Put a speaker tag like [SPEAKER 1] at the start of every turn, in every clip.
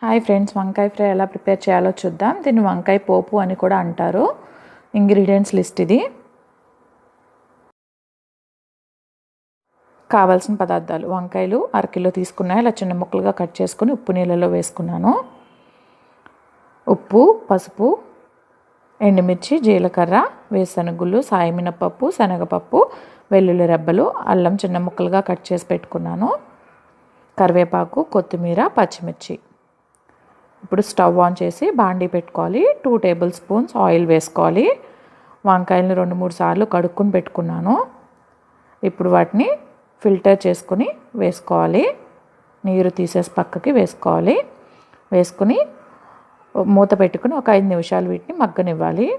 [SPEAKER 1] Hi friends, వంకాయ fry ఎలా prepare చేయాలో చూద్దాం. దీన్ని వంకాయ పోపు అని కూడా అంటారు. ఇంగ్రీడియంట్స్ లిస్ట్ ఇది. కావాల్సిన పదార్థాలు: వంకాయలు అరకిలో తీసుకున్నాయి, ఇలా చిన్న ముక్కలుగా కట్ చేసుకుని ఉప్పు నీళ్ళలో వేసుకున్నాను. ఉప్పు, పసుపు, ఎండుమిర్చి, జీలకర్ర, వేరుశనగుళ్ళు, సాయి మినపప్పు, శనగపప్పు, వెల్లుల్లి రెబ్బలు, అల్లం చిన్న ముక్కలుగా కట్ చేసి పెట్టుకున్నాను, కరివేపాకు, కొత్తిమీర, పచ్చిమిర్చి. ఇప్పుడు స్టవ్ ఆన్ చేసి బాండీ పెట్టుకోవాలి. 2 టేబుల్ స్పూన్స్ ఆయిల్ వేసుకోవాలి. వంకాయలను 2-3 సార్లు కడుక్కొని పెట్టుకున్నాను. ఇప్పుడు వాటిని ఫిల్టర్ చేసుకుని వేసుకోవాలి. నీరు తీసేసి పక్కకి వేసుకోవాలి. వేసుకుని మూత పెట్టుకుని ఒక 5 నిమిషాలు వీటిని మగ్గనివ్వాలి.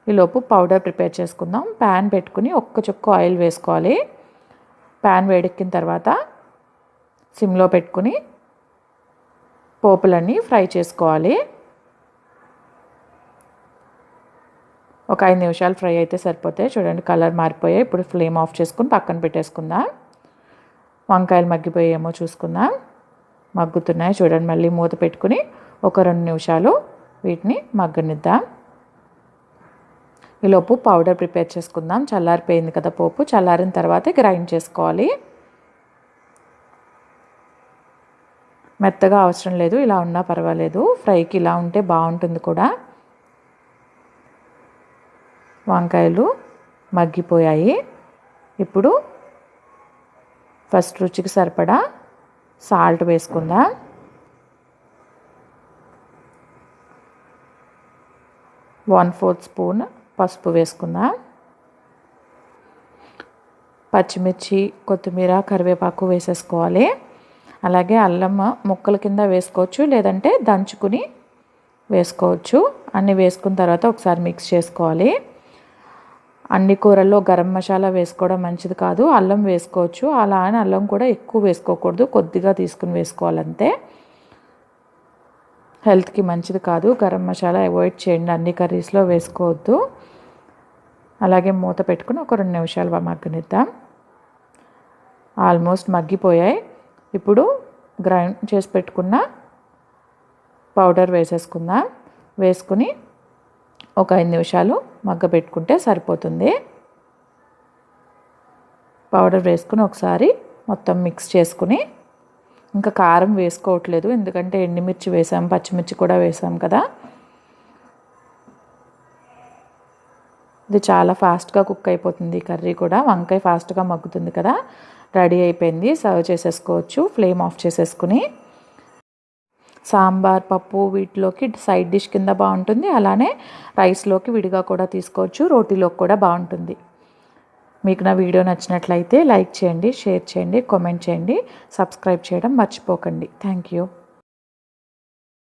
[SPEAKER 1] ఈలోపు పౌడర్ ప్రిపేర్ చేసుకుందాం. ప్యాన్ పెట్టుకుని ఒక్క చుక్క ఆయిల్ వేసుకోవాలి. ప్యాన్ వేడెక్కిన తర్వాత సిమ్లో పెట్టుకుని పోపులన్నీ ఫ్రై చేసుకోవాలి. ఒక 5 నిమిషాలు ఫ్రై అయితే సరిపోతాయి. చూడండి, కలర్ మారిపోయాయి. ఇప్పుడు ఫ్లేమ్ ఆఫ్ చేసుకుని పక్కన పెట్టేసుకుందాం. వంకాయలు మగ్గిపోయేమో చూసుకుందాం. మగ్గుతున్నాయి చూడండి. మళ్ళీ మూత పెట్టుకుని ఒక 2 నిమిషాలు వీటిని మగ్గనిద్దాం. ఈలోపు పౌడర్ ప్రిపేర్ చేసుకుందాం. చల్లారిపోయింది కదా పోపు. చల్లారిన తర్వాత గ్రైండ్ చేసుకోవాలి. మెత్తగా అవసరం లేదు, ఇలా ఉన్నా పర్వాలేదు. ఫ్రైకి ఇలా ఉంటే బాగుంటుంది కూడా. వంకాయలు మగ్గిపోయాయి. ఇప్పుడు ఫస్ట్ రుచికి సరిపడా సాల్ట్ వేసుకుందాం. వన్ 1/4 స్పూన్ పసుపు వేసుకుందాం. పచ్చిమిర్చి, కొత్తిమీర, కరివేపాకు వేసేసుకోవాలి. అలాగే అల్లం ముక్కల కింద వేసుకోవచ్చు, లేదంటే దంచుకుని వేసుకోవచ్చు. అన్నీ వేసుకున్న తర్వాత ఒకసారి మిక్స్ చేసుకోవాలి. అన్ని కూరల్లో గరం మసాలా వేసుకోవడం మంచిది కాదు. అల్లం వేసుకోవచ్చు. అలా అని అల్లం కూడా ఎక్కువ వేసుకోకూడదు, కొద్దిగా తీసుకుని వేసుకోవాలంతే. హెల్త్కి మంచిది కాదు. గరం మసాలా అవాయిడ్ చేయండి, అన్ని కర్రీస్లో వేసుకోవద్దు. అలాగే మూత పెట్టుకుని ఒక 2 నిమిషాలు మగ్గనిద్దాం. ఆల్మోస్ట్ మగ్గిపోయాయి. ఇప్పుడు గ్రైండ్ చేసి పెట్టుకున్న పౌడర్ వేసేసుకుందాం. వేసుకుని ఒక 5 నిమిషాలు మగ్గబెట్టుకుంటే సరిపోతుంది. పౌడర్ వేసుకుని ఒకసారి మొత్తం మిక్స్ చేసుకుని, ఇంకా కారం వేసుకోవట్లేదు ఎందుకంటే ఎండుమిర్చి వేసాం, పచ్చిమిర్చి కూడా వేసాం కదా. ఇది చాలా ఫాస్ట్గా కుక్ అయిపోతుంది. కర్రీ కూడా వంకాయ ఫాస్ట్గా మగ్గుతుంది కదా. రెడీ అయిపోయింది. సర్వ్ చేసేసుకోవచ్చు. ఫ్లేమ్ ఆఫ్ చేసేసుకుని సాంబార్, పప్పు వీటిలోకి సైడ్ డిష్ కింద బాగుంటుంది. అలానే రైస్లోకి విడిగా కూడా తీసుకోవచ్చు, రోటీలోకి కూడా బాగుంటుంది. మీకు నా వీడియో నచ్చినట్లయితే లైక్ చేయండి, షేర్ చేయండి, కామెంట్ చేయండి, సబ్స్క్రైబ్ చేయడం మర్చిపోకండి. Thank you.